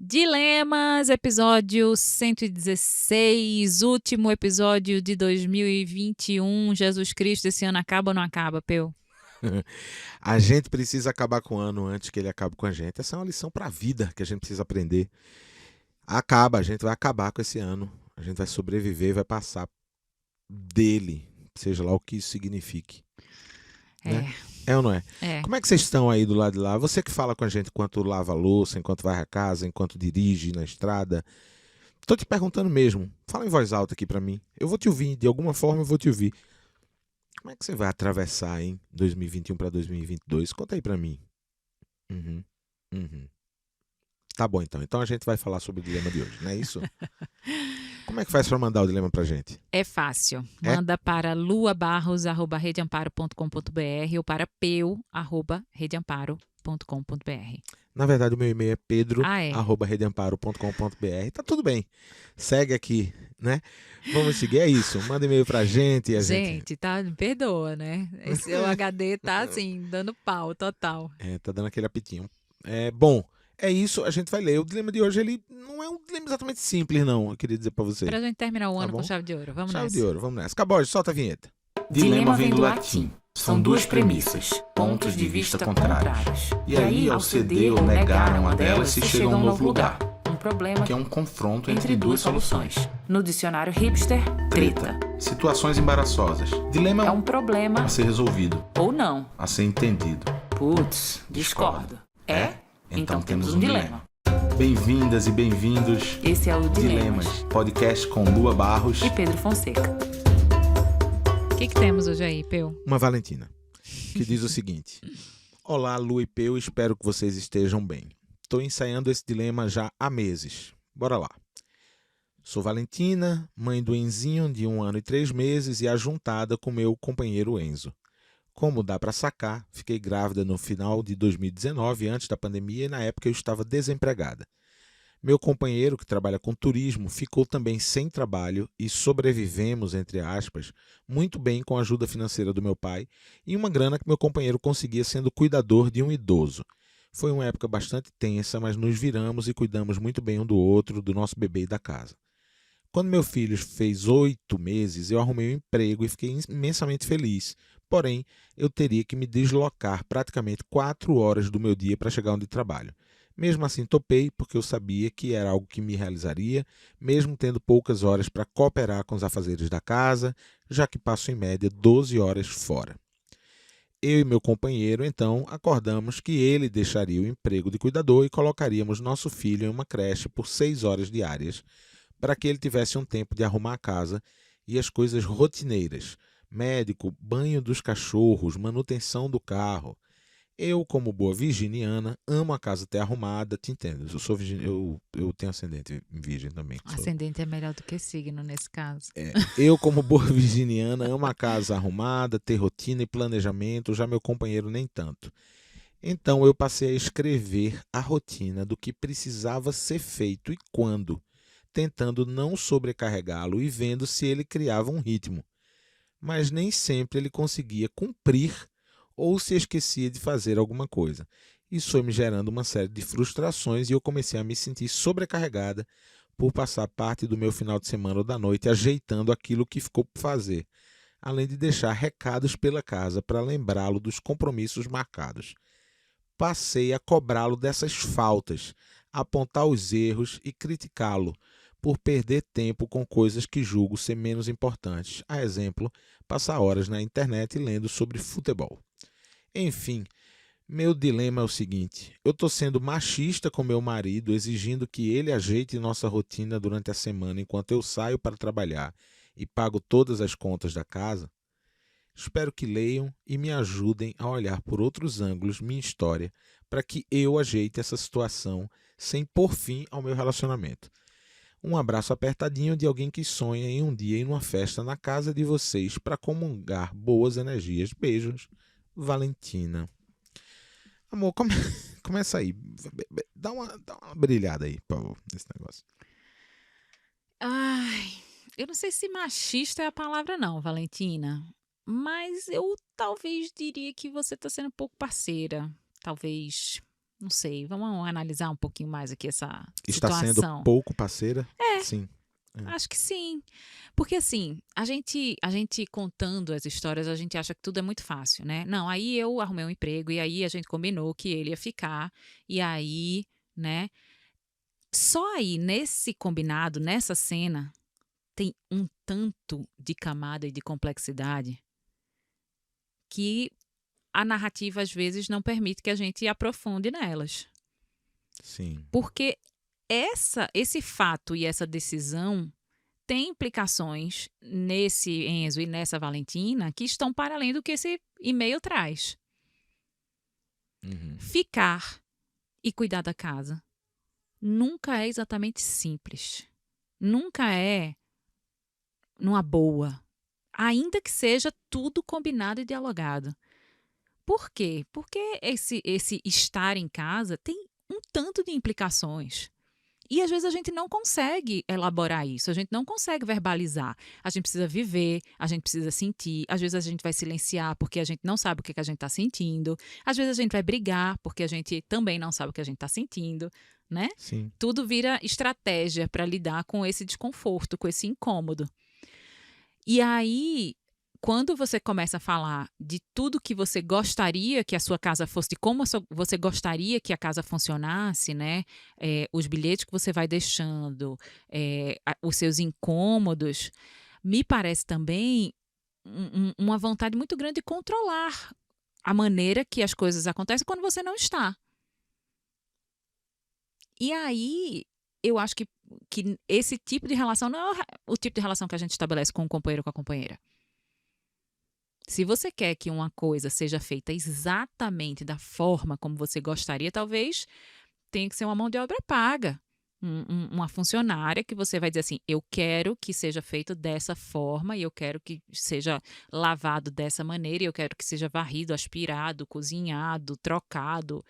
Dilemas, episódio 116, último episódio de 2021. Jesus Cristo, esse ano acaba ou não acaba, Peu? A gente precisa acabar com o ano antes que ele acabe com a gente. Essa é uma lição para a vida que a gente precisa aprender. A gente vai acabar com esse ano. A gente vai sobreviver, vai passar dele, seja lá o que isso signifique. Né? É ou não é? É. Como é que vocês estão aí do lado de lá? Você que fala com a gente enquanto lava a louça, enquanto varre a casa, enquanto dirige na estrada. Tô te perguntando mesmo. Fala em voz alta aqui para mim. Eu vou te ouvir, de alguma forma eu vou te ouvir. Como é que você vai atravessar, hein? 2021 para 2022? Conta aí para mim. Uhum. Tá bom, então. Então a gente vai falar sobre o dilema de hoje, não é isso? Como é que faz para mandar o dilema pra gente? É fácil. É? Manda para luabarros@redeamparo.com.br ou para peu@redeamparo.com.br. Na verdade, o meu e-mail é É. pedro@redeamparo.com.br. Tá tudo bem. Segue aqui, né? Vamos seguir, é isso. Manda e-mail pra gente e a gente... Gente, tá? Me perdoa, né? Esse seu HD tá assim, dando pau total. Tá dando aquele apitinho. Bom, é isso, a gente vai ler. O dilema de hoje, ele não é um dilema exatamente simples, não. Eu queria dizer pra você. Pra gente terminar o Tá ano com bom? chave de ouro. Vamos Chave nessa. de ouro, vamos nessa. Caboge, solta a vinheta. Dilema vem do latim. São duas premissas, pontos de vista contrários. E aí, ao ceder ou negar uma delas, se chega a um novo lugar, Um problema que é um confronto entre duas soluções. No dicionário hipster, treta. Situações embaraçosas. Dilema É um problema a ser resolvido, ou não. a ser entendido. Putz, discordo. É? Então temos um dilema. Bem-vindas e bem-vindos. Esse é o Dilemas, podcast com Lua Barros. E Pedro Fonseca. O que temos hoje aí, Peu? Uma Valentina, que diz o seguinte: Olá, Lu e Peu, espero que vocês estejam bem. Estou ensaiando esse dilema já há meses. Bora lá. Sou Valentina, mãe do Enzinho de 1 ano e 3 meses e ajuntada com meu companheiro Enzo. Como dá para sacar, fiquei grávida no final de 2019, antes da pandemia, e na época eu estava desempregada. Meu companheiro, que trabalha com turismo, ficou também sem trabalho e sobrevivemos, entre aspas, muito bem com a ajuda financeira do meu pai e uma grana que meu companheiro conseguia sendo cuidador de um idoso. Foi uma época bastante tensa, mas nos viramos e cuidamos muito bem um do outro, do nosso bebê e da casa. Quando meu filho fez 8 meses, eu arrumei um emprego e fiquei imensamente feliz. Porém, eu teria que me deslocar praticamente 4 horas do meu dia para chegar onde trabalho. Mesmo assim, topei, porque eu sabia que era algo que me realizaria, mesmo tendo poucas horas para cooperar com os afazeres da casa, já que passo em média 12 horas fora. Eu e meu companheiro, então, acordamos que ele deixaria o emprego de cuidador e colocaríamos nosso filho em uma creche por 6 horas diárias, para que ele tivesse um tempo de arrumar a casa e as coisas rotineiras, médico, banho dos cachorros, manutenção do carro. Eu, como boa virginiana, amo a casa ter arrumada, te entendo. Eu sou eu tenho ascendente em virgem também. Ascendente é melhor do que signo nesse caso. Eu, como boa virginiana, amo a casa arrumada, ter rotina e planejamento, já meu companheiro nem tanto. Então eu passei a escrever a rotina do que precisava ser feito e quando, tentando não sobrecarregá-lo e vendo se ele criava um ritmo. Mas nem sempre ele conseguia cumprir ou se esquecia de fazer alguma coisa. Isso foi me gerando uma série de frustrações e eu comecei a me sentir sobrecarregada por passar parte do meu final de semana ou da noite ajeitando aquilo que ficou por fazer, além de deixar recados pela casa para lembrá-lo dos compromissos marcados. Passei a cobrá-lo dessas faltas, apontar os erros e criticá-lo por perder tempo com coisas que julgo ser menos importantes. A exemplo, passar horas na internet lendo sobre futebol. Enfim, meu dilema é o seguinte: eu estou sendo machista com meu marido, exigindo que ele ajeite nossa rotina durante a semana enquanto eu saio para trabalhar e pago todas as contas da casa? Espero que leiam e me ajudem a olhar por outros ângulos minha história para que eu ajeite essa situação sem pôr fim ao meu relacionamento. Um abraço apertadinho de alguém que sonha em um dia ir numa festa na casa de vocês para comungar boas energias. Beijos, Valentina. Amor, começa aí. Dá uma brilhada aí, por favor, nesse negócio. Ai, eu não sei se machista é a palavra não, Valentina. Mas eu talvez diria que você está sendo um pouco parceira. Talvez Não sei, vamos analisar um pouquinho mais aqui essa Está sendo situação. pouco parceira? Sim. Acho que sim. Porque assim, a gente contando as histórias, a gente acha que tudo é muito fácil, né? Não, aí eu arrumei um emprego e aí a gente combinou que ele ia ficar e aí, né? Só aí nesse combinado, nessa cena, tem um tanto de camada e de complexidade que a narrativa às vezes não permite que a gente aprofunde nelas. Sim. Porque esse fato e essa decisão tem implicações nesse Enzo e nessa Valentina que estão para além do que esse e-mail traz. Uhum. Ficar e cuidar da casa nunca é exatamente simples. Nunca é numa boa. Ainda que seja tudo combinado e dialogado. Por quê? Porque esse estar em casa tem um tanto de implicações. E às vezes a gente não consegue elaborar isso, a gente não consegue verbalizar. A gente precisa viver, a gente precisa sentir. Às vezes a gente vai silenciar porque a gente não sabe o que a gente está sentindo. Às vezes a gente vai brigar porque a gente também não sabe o que a gente está sentindo, né? Sim. Tudo vira estratégia para lidar com esse desconforto, com esse incômodo. E aí, quando você começa a falar de tudo que você gostaria que a sua casa fosse, de como você gostaria que a casa funcionasse, né? Os bilhetes que você vai deixando, os seus incômodos, me parece também uma vontade muito grande de controlar a maneira que as coisas acontecem quando você não está. E aí, eu acho que esse tipo de relação não é o tipo de relação que a gente estabelece com o companheiro ou com a companheira. Se você quer que uma coisa seja feita exatamente da forma como você gostaria, talvez tenha que ser uma mão de obra paga. Uma funcionária que você vai dizer assim, eu quero que seja feito dessa forma e eu quero que seja lavado dessa maneira e eu quero que seja varrido, aspirado, cozinhado, trocado.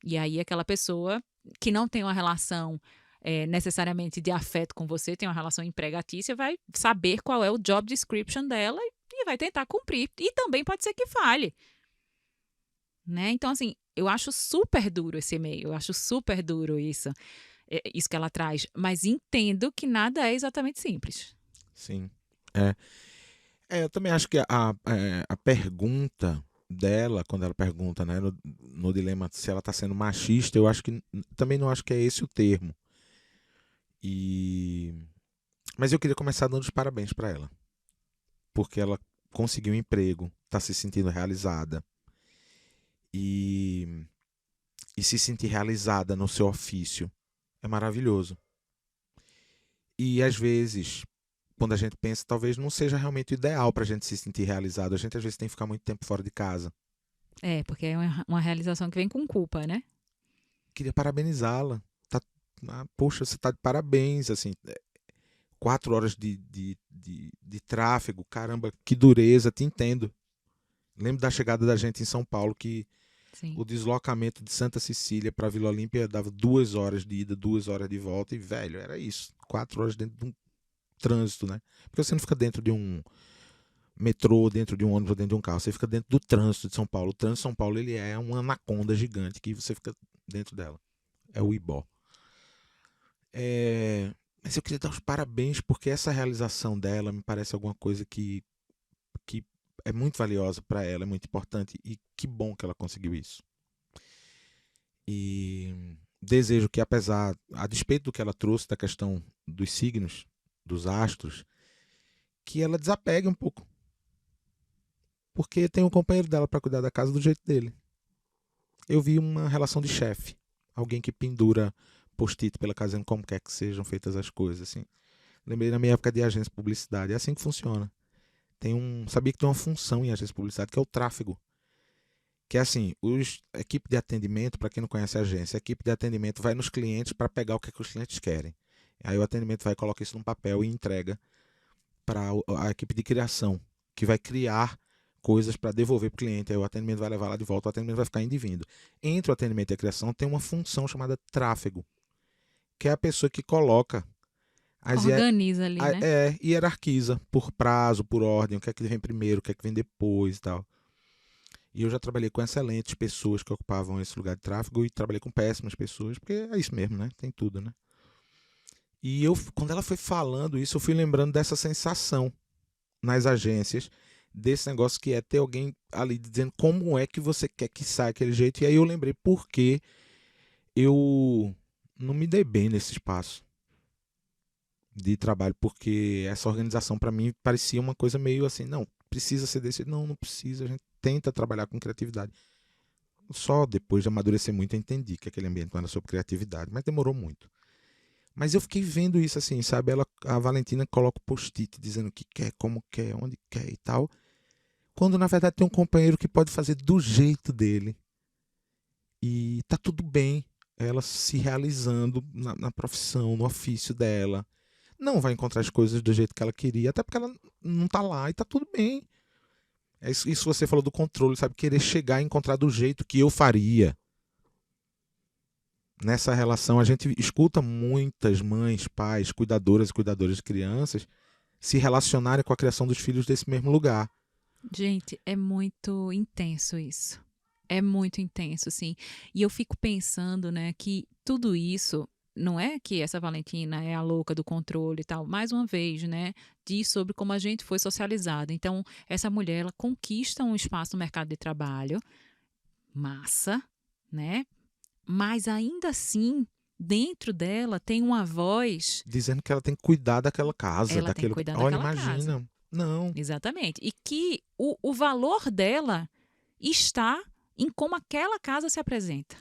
E aí aquela pessoa que não tem uma relação necessariamente de afeto com você, tem uma relação empregatícia, vai saber qual é o job description dela e vai tentar cumprir. E também pode ser que falhe. Né? Então, assim, eu acho super duro esse e-mail, eu acho super duro isso que ela traz, mas entendo que nada é exatamente simples. Sim. Eu também acho que a pergunta dela, quando ela pergunta, né, no dilema se ela está sendo machista, eu acho que também não acho que é esse o termo. Mas eu queria começar dando os parabéns para ela, porque ela conseguiu um emprego, está se sentindo realizada e se sentir realizada no seu ofício é maravilhoso. E às vezes, quando a gente pensa, talvez não seja realmente o ideal para a gente se sentir realizado. A gente às vezes tem que ficar muito tempo fora de casa. Porque é uma realização que vem com culpa, né? Queria parabenizá-la. Poxa, você está de parabéns, assim, 4 horas de tráfego, caramba, que dureza, te entendo. Lembro da chegada da gente em São Paulo, que Sim. o deslocamento de Santa Cecília para Vila Olímpia dava 2 horas de ida, 2 horas de volta, e velho, era isso, 4 horas dentro de um trânsito, né? Porque você não fica dentro de um metrô, dentro de um ônibus, dentro de um carro, você fica dentro do trânsito de São Paulo. O trânsito de São Paulo, ele é uma anaconda gigante que você fica dentro dela. É o Ibó. Mas eu queria dar os parabéns porque essa realização dela me parece alguma coisa que é muito valiosa para ela, é muito importante e que bom que ela conseguiu isso. E desejo que, apesar, a despeito do que ela trouxe da questão dos signos, dos astros, que ela desapegue um pouco. Porque tem um companheiro dela para cuidar da casa do jeito dele. Eu vi uma relação de chefe, alguém que pendura post-it pela casa dizendo como quer que sejam feitas as coisas, assim. Lembrei na minha época de agência de publicidade, é assim que funciona. Sabia que tem uma função em agência de publicidade que é o tráfego. Que é assim, a equipe de atendimento, para quem não conhece a agência, a equipe de atendimento vai nos clientes para pegar o que os clientes querem. Aí o atendimento vai colocar isso num papel e entrega para a equipe de criação, que vai criar coisas para devolver para o cliente. Aí o atendimento vai levar lá de volta, o atendimento vai ficar indo e vindo. Entre o atendimento e a criação tem uma função chamada tráfego, que é a pessoa que coloca organiza ali, né? Hierarquiza por prazo, por ordem, o que é que vem primeiro, o que é que vem depois e tal. E eu já trabalhei com excelentes pessoas que ocupavam esse lugar de tráfego e trabalhei com péssimas pessoas, porque é isso mesmo, né? Tem tudo, né? E quando ela foi falando isso, eu fui lembrando dessa sensação nas agências, desse negócio que é ter alguém ali dizendo como é que você quer que saia aquele jeito. E aí eu lembrei por que eu não me dei bem nesse espaço de trabalho, porque essa organização para mim parecia uma coisa meio assim, não, precisa ser desse, não precisa, a gente tenta trabalhar com criatividade. Só depois de amadurecer muito eu entendi que aquele ambiente não era sobre criatividade, mas demorou muito. Mas eu fiquei vendo isso assim, sabe? A Valentina coloca o post-it dizendo o que quer, como quer, onde quer e tal. Quando na verdade tem um companheiro que pode fazer do jeito dele. E tá tudo bem. Ela se realizando na profissão, no ofício dela. Não vai encontrar as coisas do jeito que ela queria, até porque ela não tá lá e tá tudo bem. É isso você falou do controle, sabe? Querer chegar e encontrar do jeito que eu faria. Nessa relação, a gente escuta muitas mães, pais, cuidadoras e cuidadores de crianças se relacionarem com a criação dos filhos desse mesmo lugar. Gente, é muito intenso isso. É muito intenso, assim. E eu fico pensando, né, que tudo isso não é que essa Valentina é a louca do controle e tal. Mais uma vez, né, diz sobre como a gente foi socializado. Então, essa mulher, ela conquista um espaço no mercado de trabalho, massa, né? Mas ainda assim, dentro dela tem uma voz. Dizendo que ela tem que cuidar daquela casa. Ela tem que cuidar Olha, daquela imagina. casa. Não. Exatamente. E que o valor dela está em como aquela casa se apresenta.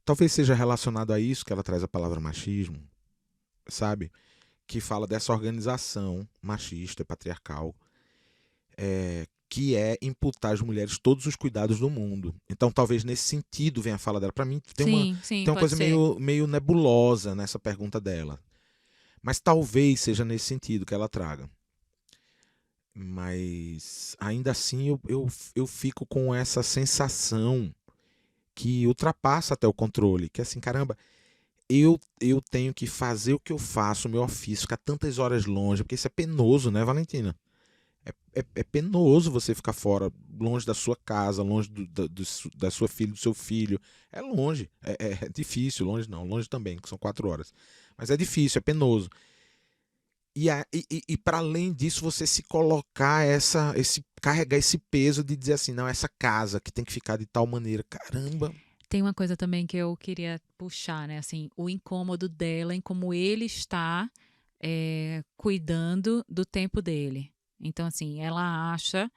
Talvez seja relacionado a isso que ela traz a palavra machismo, sabe? Que fala dessa organização machista, patriarcal, que é imputar às mulheres todos os cuidados do mundo. Então, talvez nesse sentido venha a fala dela. Para mim, tem uma pode coisa ser. meio nebulosa nessa pergunta dela. Mas talvez seja nesse sentido que ela traga. Mas, ainda assim, eu fico com essa sensação que ultrapassa até o controle. Que é assim, caramba, eu tenho que fazer o que eu faço, o meu ofício, ficar tantas horas longe, porque isso é penoso, né, Valentina? É penoso você ficar fora, longe da sua casa, longe da sua filha, do seu filho. É longe, é difícil, longe não, longe também, que são 4 horas. Mas é difícil, é penoso. E para além disso, você se colocar carregar esse peso de dizer assim, não, essa casa que tem que ficar de tal maneira, caramba. Tem uma coisa também que eu queria puxar, né? Assim, o incômodo dela em como ele está cuidando do tempo dele. Então, assim, ela acha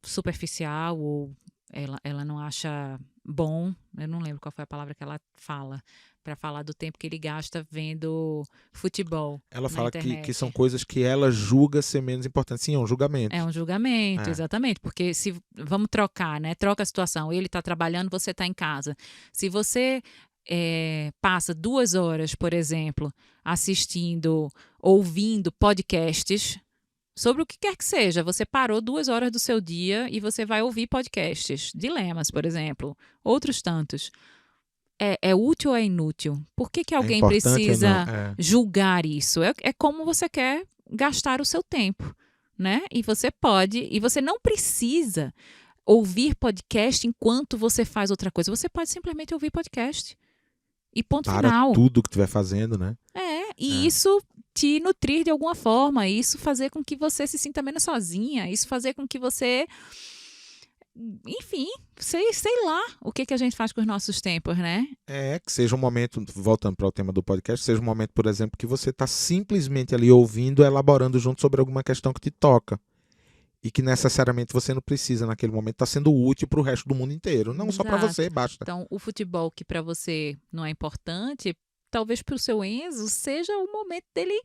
superficial ou ela não acha bom, eu não lembro qual foi a palavra que ela fala, para falar do tempo que ele gasta vendo futebol. Ela na fala internet. que são coisas que ela julga ser menos importantes. Sim, é um julgamento. É um julgamento, É. exatamente. Porque se vamos trocar, né? Troca a situação. Ele está trabalhando, você está em casa. Se você passa 2 horas, por exemplo, assistindo, ouvindo podcasts sobre o que quer que seja, você parou 2 horas do seu dia e você vai ouvir podcasts, dilemas, por exemplo, outros tantos. É útil ou é inútil? Por que alguém importante ou precisa não? julgar isso? É como você quer gastar o seu tempo, né? E você não precisa ouvir podcast enquanto você faz outra coisa. Você pode simplesmente ouvir podcast. E ponto Para final. tudo que estiver fazendo, né? Isso te nutrir de alguma forma, isso fazer com que você se sinta menos sozinha, isso fazer com que você, enfim, sei lá o que a gente faz com os nossos tempos, né? Que seja um momento, voltando para o tema do podcast, seja um momento, por exemplo, que você está simplesmente ali ouvindo, elaborando junto sobre alguma questão que te toca. E que necessariamente você não precisa, naquele momento, estar sendo útil para o resto do mundo inteiro. Não só para você, basta. Então, o futebol que para você não é importante, talvez para o seu Enzo seja o momento dele,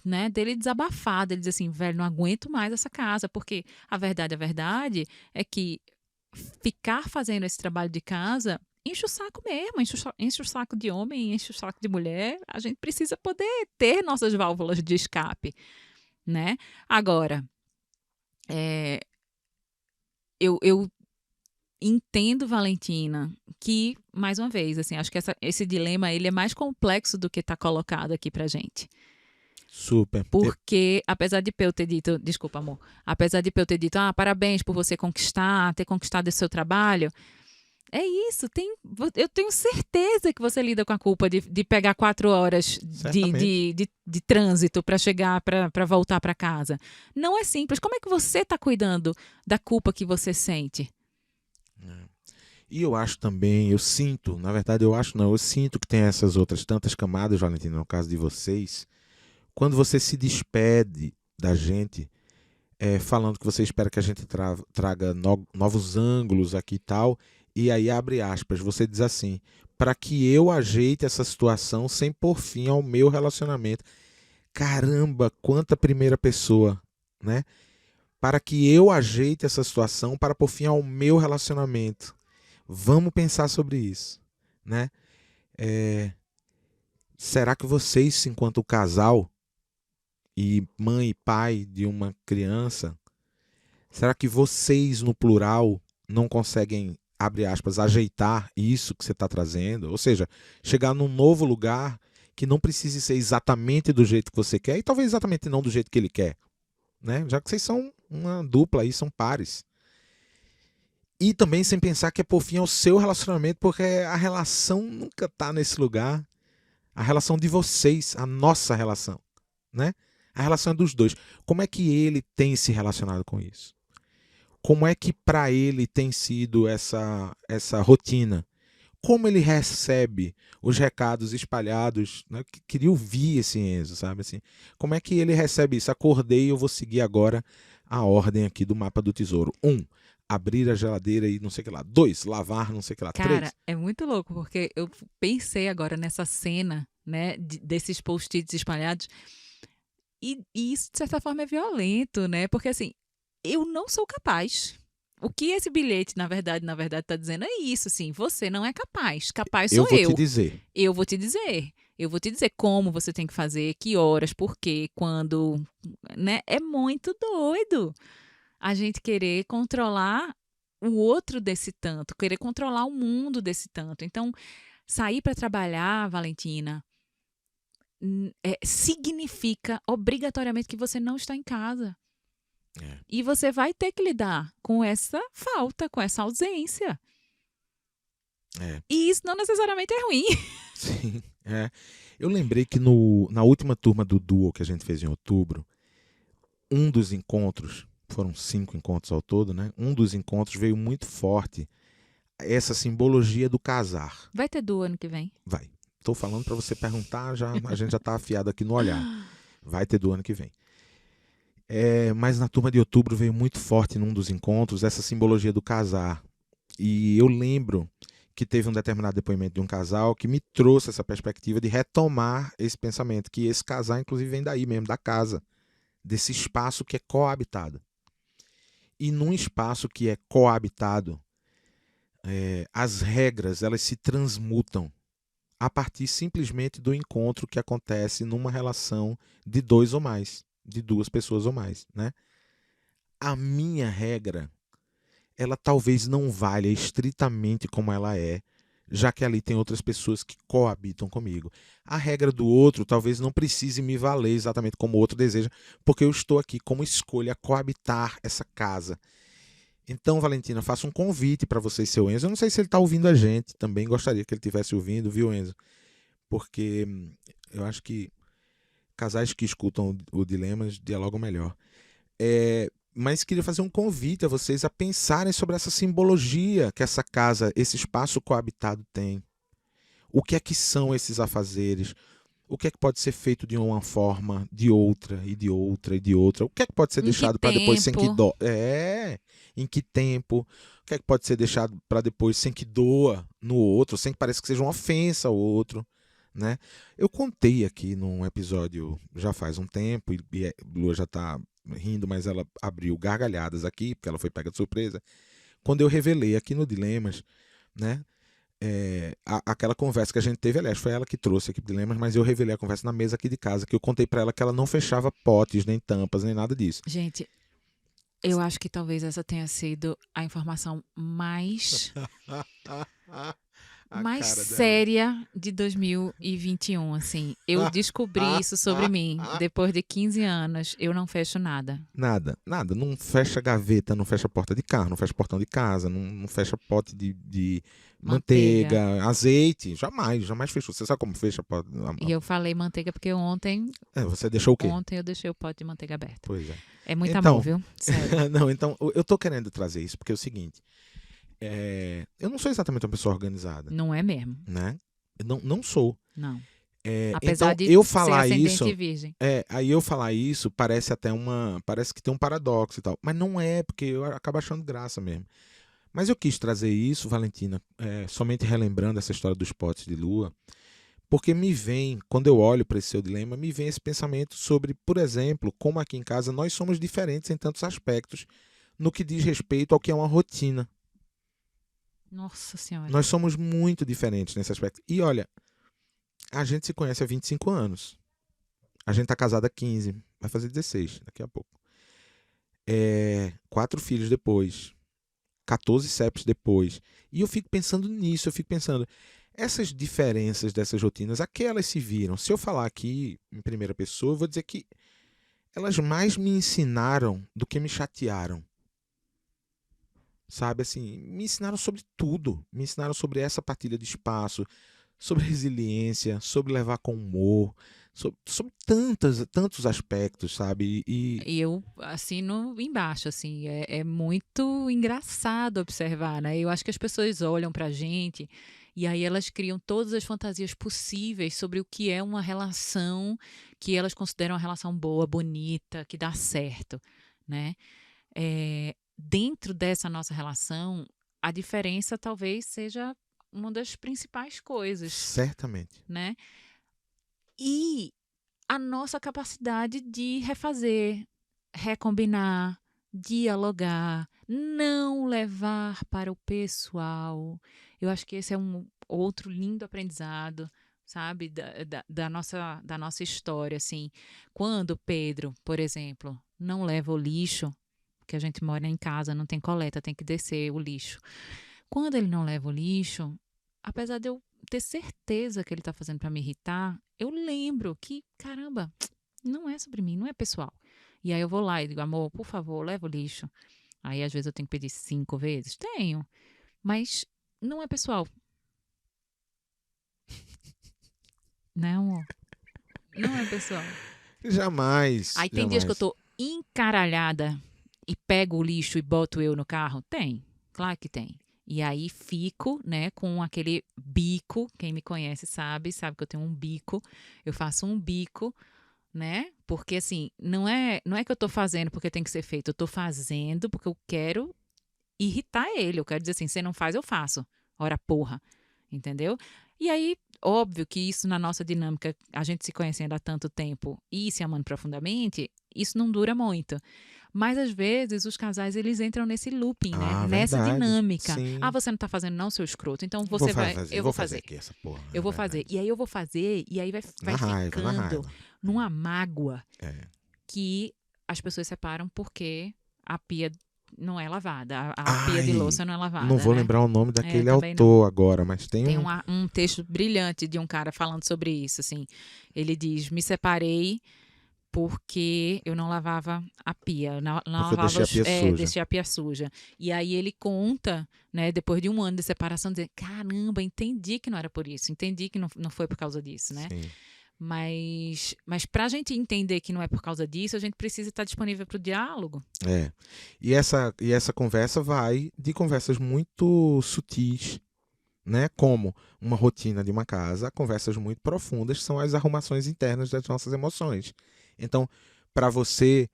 né, dele desabafar, dele dizer assim, velho, não aguento mais essa casa, porque a verdade é que ficar fazendo esse trabalho de casa enche o saco mesmo, enche o saco de homem, enche o saco de mulher. A gente precisa poder ter nossas válvulas de escape, né? Agora, eu entendo, Valentina, que, mais uma vez, assim, acho que esse dilema ele é mais complexo do que está colocado aqui pra gente. Super. Porque, apesar de eu ter dito, desculpa, amor, apesar de eu ter dito, parabéns por você ter conquistado esse seu trabalho, é isso, eu tenho certeza que você lida com a culpa de pegar 4 horas de trânsito para chegar, para voltar para casa. Não é simples. Como é que você está cuidando da culpa que você sente? E eu acho também, eu sinto que tem essas outras tantas camadas, Valentina, no caso de vocês, quando você se despede da gente, falando que você espera que a gente traga novos ângulos aqui e tal, e aí abre aspas, você diz assim, para que eu ajeite essa situação sem pôr fim ao meu relacionamento. Caramba, quanta primeira pessoa, né? Para que eu ajeite essa situação para pôr fim ao meu relacionamento. Vamos pensar sobre isso, né? Será que vocês, enquanto casal e mãe e pai de uma criança, será que vocês, no plural, não conseguem, abre aspas, ajeitar isso que você está trazendo? Ou seja, chegar num novo lugar que não precise ser exatamente do jeito que você quer e talvez exatamente não do jeito que ele quer, né? Já que vocês são uma dupla aí, são pares. E também sem pensar que é por fim ao seu relacionamento, porque a relação nunca está nesse lugar. A relação de vocês, a nossa relação, né? A relação é dos dois. Como é que ele tem se relacionado com isso? Como é que para ele tem sido essa rotina? Como ele recebe os recados espalhados? Né? Queria ouvir esse Enzo, sabe? Assim, como é que ele recebe isso? Acordei, eu vou seguir agora a ordem aqui do mapa do tesouro. 1, abrir a geladeira e não sei o que lá. 2, lavar não sei o que lá. Cara, 3. é muito louco, porque eu pensei agora nessa cena, né, desses post-its espalhados, e isso, de certa forma, é violento, né? Porque, assim, eu não sou capaz. O que esse bilhete, na verdade, está dizendo é isso, assim, você não é capaz. Capaz sou eu. Eu vou te dizer. Eu vou te dizer. Eu vou te dizer como você tem que fazer, que horas, por quê, quando, né? É muito doido a gente querer controlar o outro desse tanto, querer controlar o mundo desse tanto. Então, sair para trabalhar, Valentina, significa obrigatoriamente que você não está em casa. E você vai ter que lidar com essa falta, com essa ausência. E isso não necessariamente é ruim. Sim, Eu lembrei que na última turma do Duo que a gente fez em outubro, um dos encontros, foram 5 encontros ao todo, né? Um dos encontros veio muito forte essa simbologia do casar. Vai ter Duo ano que vem? Vai. Estou falando para você perguntar, a gente já está afiado aqui no olhar. Vai ter do ano que vem. Mas na turma de outubro veio muito forte num dos encontros essa simbologia do casar. E eu lembro que teve um determinado depoimento de um casal que me trouxe essa perspectiva de retomar esse pensamento, que esse casar inclusive vem daí mesmo, da casa, desse espaço que é coabitado. E num espaço que é coabitado, as regras elas se transmutam a partir simplesmente do encontro que acontece numa relação de 2 ou mais, de 2 pessoas ou mais, né? A minha regra, ela talvez não valha estritamente como ela é, já que ali tem outras pessoas que coabitam comigo. A regra do outro talvez não precise me valer exatamente como o outro deseja, porque eu estou aqui como escolha a coabitar essa casa. Então, Valentina, faço um convite para você e seu Enzo. Eu não sei se ele está ouvindo a gente, também gostaria que ele estivesse ouvindo, viu, Enzo? Porque eu acho que casais que escutam o Dilemas dialogam melhor. Mas queria fazer um convite a vocês a pensarem sobre essa simbologia que essa casa, esse espaço coabitado tem. O que é que são esses afazeres? O que é que pode ser feito de uma forma, de outra, e de outra, e de outra? O que é que pode ser deixado para depois sem que doa? Em que tempo? O que é que pode ser deixado para depois sem que doa no outro, sem que pareça que seja uma ofensa ao outro, né? Eu contei aqui num episódio já faz um tempo, e Lua já está rindo, mas ela abriu gargalhadas aqui, porque ela foi pega de surpresa, quando eu revelei aqui no Dilemas, né? Aquela conversa que a gente teve, aliás, foi ela que trouxe aqui o Dilemas, mas eu revelei a conversa na mesa aqui de casa, que eu contei para ela que ela não fechava potes, nem tampas, nem nada disso. Gente, eu acho que talvez essa tenha sido a informação mais A mais cara dela. séria de 2021, assim. Eu descobri isso sobre mim. Depois de 15 anos, eu não fecho nada. Nada. Não fecha gaveta, não fecha porta de carro, não fecha portão de casa, não fecha pote de manteiga, azeite. Jamais fechou. Você sabe como fecha a porta? E eu falei manteiga porque ontem Você deixou o quê? eu deixei o pote de manteiga aberto. Pois é. É muito Então- amor, viu? Sério. Não, então, eu tô querendo trazer isso porque é o seguinte. Eu não sou exatamente uma pessoa organizada, Não é mesmo. né? Eu não sou. Não. É, Apesar então, de eu ser falar ascendente isso, virgem. aí eu falar isso parece que tem um paradoxo e tal, mas não é, porque eu acabo achando graça mesmo. Mas eu quis trazer isso, Valentina, somente relembrando essa história dos potes de lua, porque me vem, quando eu olho para esse seu dilema, me vem esse pensamento sobre, por exemplo, como aqui em casa nós somos diferentes em tantos aspectos no que diz respeito ao que é uma rotina. Nossa Senhora. Nós somos muito diferentes nesse aspecto. E olha, a gente se conhece há 25 anos. A gente tá casado há 15, vai fazer 16 daqui a pouco. 4 filhos depois, 14 CEPs depois. E eu fico pensando nisso, essas diferenças dessas rotinas, a que elas se viram? Se eu falar aqui em primeira pessoa, eu vou dizer que elas mais me ensinaram do que me chatearam. Sabe, assim, me ensinaram sobre tudo. Me ensinaram sobre essa partilha de espaço, sobre resiliência, sobre levar com humor, sobre tantos aspectos, sabe? E eu assino embaixo, assim, é muito engraçado observar, né? Eu acho que as pessoas olham pra gente e aí elas criam todas as fantasias possíveis sobre o que é uma relação que elas consideram uma relação boa, bonita, que dá certo, né? Dentro dessa nossa relação, a diferença talvez seja uma das principais coisas, Certamente. né? E a nossa capacidade de refazer, recombinar, dialogar, não levar para o pessoal. Eu acho que esse é um outro lindo aprendizado, sabe, da nossa história, assim. Quando Pedro, por exemplo, não leva o lixo, porque a gente mora em casa, não tem coleta, tem que descer o lixo. Quando ele não leva o lixo, apesar de eu ter certeza que ele está fazendo para me irritar, eu lembro que, caramba, não é sobre mim, não é pessoal. E aí eu vou lá e digo, amor, por favor, leva o lixo. Aí às vezes eu tenho que pedir 5 vezes. Tenho, mas não é pessoal. Não, amor. Não é pessoal. Jamais. Aí tem dias que eu tô encaralhada e pego o lixo e boto eu no carro? Tem, claro que tem. E aí fico, né, com aquele bico, quem me conhece sabe que eu tenho um bico, eu faço um bico, né, porque assim, não é que eu tô fazendo porque tem que ser feito, eu tô fazendo porque eu quero irritar ele, eu quero dizer assim, você não faz, eu faço, ora porra, entendeu? E aí, óbvio que isso na nossa dinâmica, a gente se conhecendo há tanto tempo e se amando profundamente, isso não dura muito. Mas às vezes os casais eles entram nesse looping, né? Nessa verdade. dinâmica. Sim. Você não tá fazendo não, seu escroto. Então você eu vou fazer aqui essa porra. Eu vou fazer. E aí eu vou fazer e aí vai Na ficando raiva. numa mágoa que as pessoas separam porque a pia não é lavada. A Ai, pia de louça não é lavada. Não vou né? lembrar o nome daquele também autor agora, mas tem Tem um... um texto brilhante de um cara falando sobre isso, assim. Ele diz, me separei porque eu não lavava a pia, não lavava deixei a pia suja. E aí ele conta, né, depois de um ano de separação, dizer, caramba, entendi que não era por isso, entendi que não foi por causa disso, né? Sim. Mas para a gente entender que não é por causa disso, a gente precisa estar disponível para o diálogo. E essa conversa vai de conversas muito sutis, né? Como uma rotina de uma casa, conversas muito profundas são as arrumações internas das nossas emoções. Então, para você,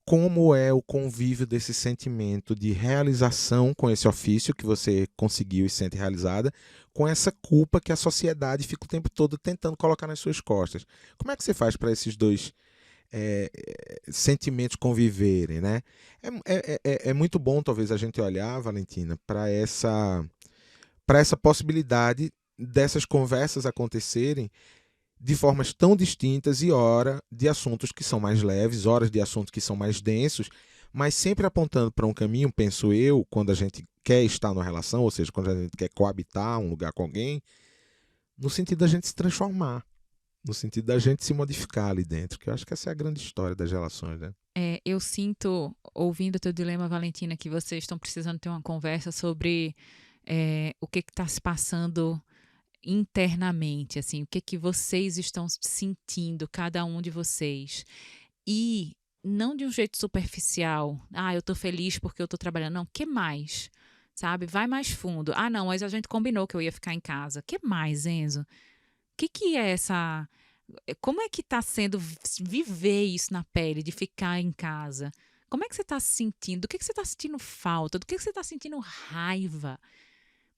como é o convívio desse sentimento de realização com esse ofício que você conseguiu e se sente realizada, com essa culpa que a sociedade fica o tempo todo tentando colocar nas suas costas? Como é que você faz para esses dois sentimentos conviverem, né? É muito bom, talvez, a gente olhar, Valentina, para essa possibilidade dessas conversas acontecerem de formas tão distintas e hora de assuntos que são mais leves, horas de assuntos que são mais densos, mas sempre apontando para um caminho, penso eu, quando a gente quer estar numa relação, ou seja, quando a gente quer coabitar um lugar com alguém, no sentido da gente se transformar, no sentido da gente se modificar ali dentro, que eu acho que essa é a grande história das relações, né? Eu sinto, ouvindo o teu dilema, Valentina, que vocês estão precisando ter uma conversa sobre o que está se passando internamente, assim, o que vocês estão sentindo, cada um de vocês. E não de um jeito superficial. Eu tô feliz porque eu tô trabalhando. Não, que mais? Sabe? Vai mais fundo. Não, mas a gente combinou que eu ia ficar em casa. Que mais, Enzo? O que é essa... Como é que tá sendo viver isso na pele, de ficar em casa? Como é que você tá se sentindo? Do que você tá sentindo falta? Do que você tá sentindo raiva?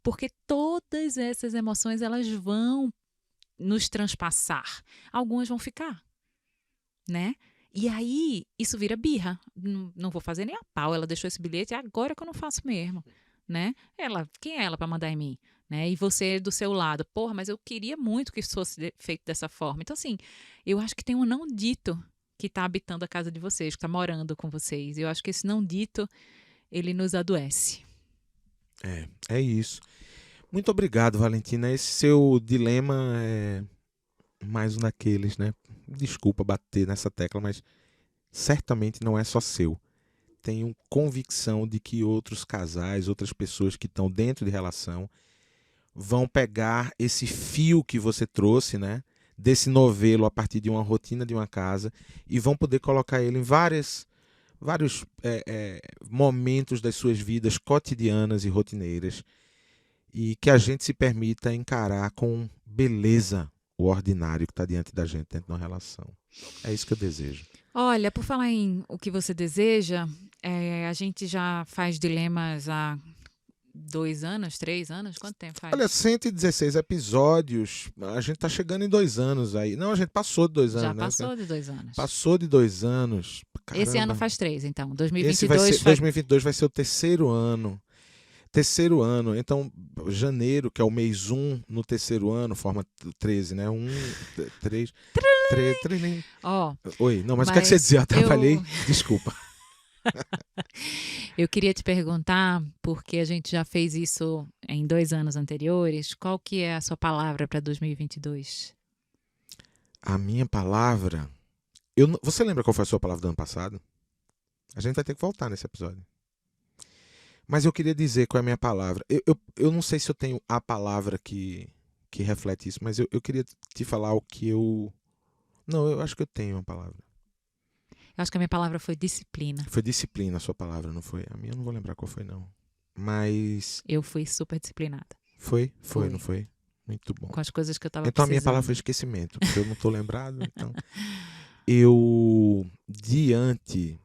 Porque todas essas emoções, elas vão nos transpassar. Algumas vão ficar, né? E aí, isso vira birra. Não vou fazer nem a pau. Ela deixou esse bilhete, é agora que eu não faço mesmo, né? Quem é ela para mandar em mim? Né? E você do seu lado. Porra, mas eu queria muito que isso fosse feito dessa forma. Então, assim, eu acho que tem um não dito que está habitando a casa de vocês, que está morando com vocês. Eu acho que esse não dito, ele nos adoece. É isso. Muito obrigado, Valentina. Esse seu dilema é mais um daqueles, né? Desculpa bater nessa tecla, mas certamente não é só seu. Tenho convicção de que outros casais, outras pessoas que estão dentro de relação vão pegar esse fio que você trouxe, né? Desse novelo a partir de uma rotina de uma casa e vão poder colocar ele em vários momentos das suas vidas cotidianas e rotineiras, e que a gente se permita encarar com beleza o ordinário que está diante da gente dentro de uma relação. É isso que eu desejo. Olha, por falar em o que você deseja, a gente já faz dilemas há 2 anos, 3 anos? Quanto tempo faz? Olha, 116 episódios, a gente tá chegando em 2 anos aí. Não, a gente passou de 2 anos, Já né? passou de 2 anos. Passou de 2 anos. Caramba. Esse ano faz 3, então. 2022 vai ser o terceiro ano. Terceiro ano. Então, janeiro, que é o mês 1 no terceiro ano, forma 13, né? 1, 3... 3. Oi, não, mas o que é que você dizia? Eu atrapalhei? Desculpa. Eu queria te perguntar, porque a gente já fez isso em 2 anos anteriores, qual que é a sua palavra para 2022? A minha palavra... Você lembra qual foi a sua palavra do ano passado? A gente vai ter que voltar nesse episódio. Mas eu queria dizer qual é a minha palavra. Eu não sei se eu tenho a palavra que reflete isso, mas eu queria te falar o que eu... Não, eu acho que eu tenho uma palavra. Eu acho que a minha palavra foi disciplina. Foi disciplina a sua palavra, não foi? A minha eu não vou lembrar qual foi, não. Mas... Eu fui super disciplinada. Foi, não foi? Muito bom. Com as coisas que eu estava Então precisando. A minha palavra foi esquecimento, porque eu não estou lembrado. Então, eu, diante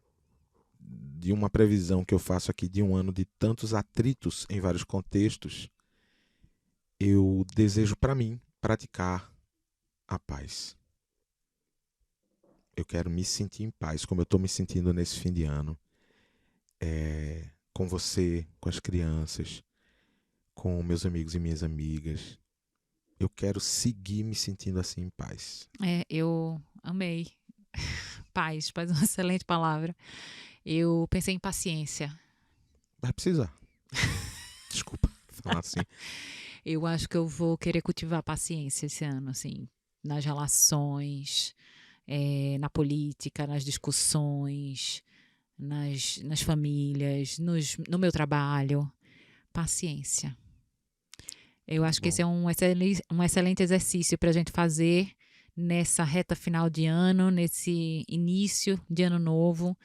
de uma previsão que eu faço aqui de um ano de tantos atritos em vários contextos, eu desejo para mim praticar a paz. Eu quero me sentir em paz, como eu estou me sentindo nesse fim de ano. Com você, com as crianças, com meus amigos e minhas amigas. Eu quero seguir me sentindo assim em paz. Eu amei. Paz é uma excelente palavra. Eu pensei em paciência. Vai precisar. Desculpa falar assim. Eu acho que eu vou querer cultivar paciência esse ano, assim, nas relações, na política, nas discussões, nas famílias, no meu trabalho. Paciência. Eu acho que esse é um excelente exercício para a gente fazer nessa reta final de ano, nesse início de ano novo.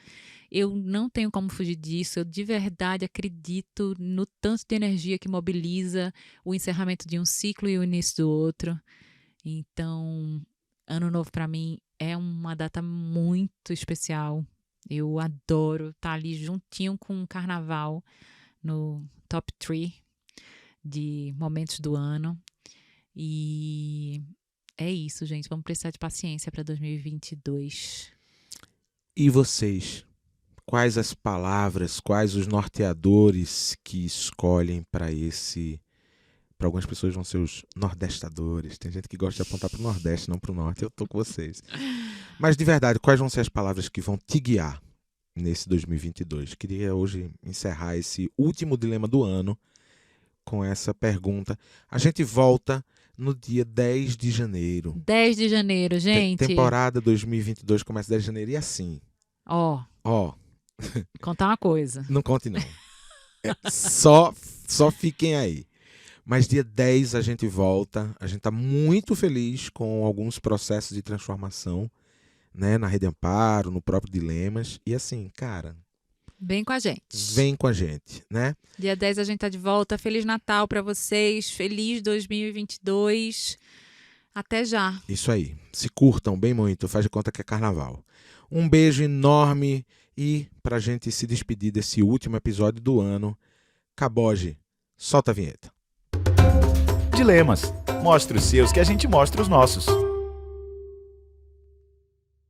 Eu não tenho como fugir disso. Eu de verdade acredito no tanto de energia que mobiliza o encerramento de um ciclo e o início do outro. Então, ano novo para mim é uma data muito especial. Eu adoro estar ali juntinho com o carnaval no top 3 de momentos do ano. E é isso, gente. Vamos precisar de paciência para 2022. E vocês? Quais as palavras, quais os norteadores que escolhem para esse... Para algumas pessoas vão ser os nordestadores. Tem gente que gosta de apontar para o Nordeste, não para o Norte. Eu estou com vocês. Mas, de verdade, quais vão ser as palavras que vão te guiar nesse 2022? Queria hoje encerrar esse último dilema do ano com essa pergunta. A gente volta no dia 10 de janeiro. 10 de janeiro, gente. Temporada 2022 começa 10 de janeiro e assim. Ó, contar uma coisa. Não conte não. Só fiquem aí. Mas dia 10 a gente volta. A gente está muito feliz com alguns processos de transformação, né, na Rede Amparo, no próprio Dilemas. E assim, cara, Vem com a gente. vem com a gente, né? Dia 10 a gente tá de volta. Feliz Natal pra vocês. Feliz 2022. Até já. Isso aí. Se curtam bem muito. Faz de conta que é carnaval. Um beijo enorme. E pra gente se despedir desse último episódio do ano, Caboge, solta a vinheta. Dilemas. Mostre os seus que a gente mostra os nossos.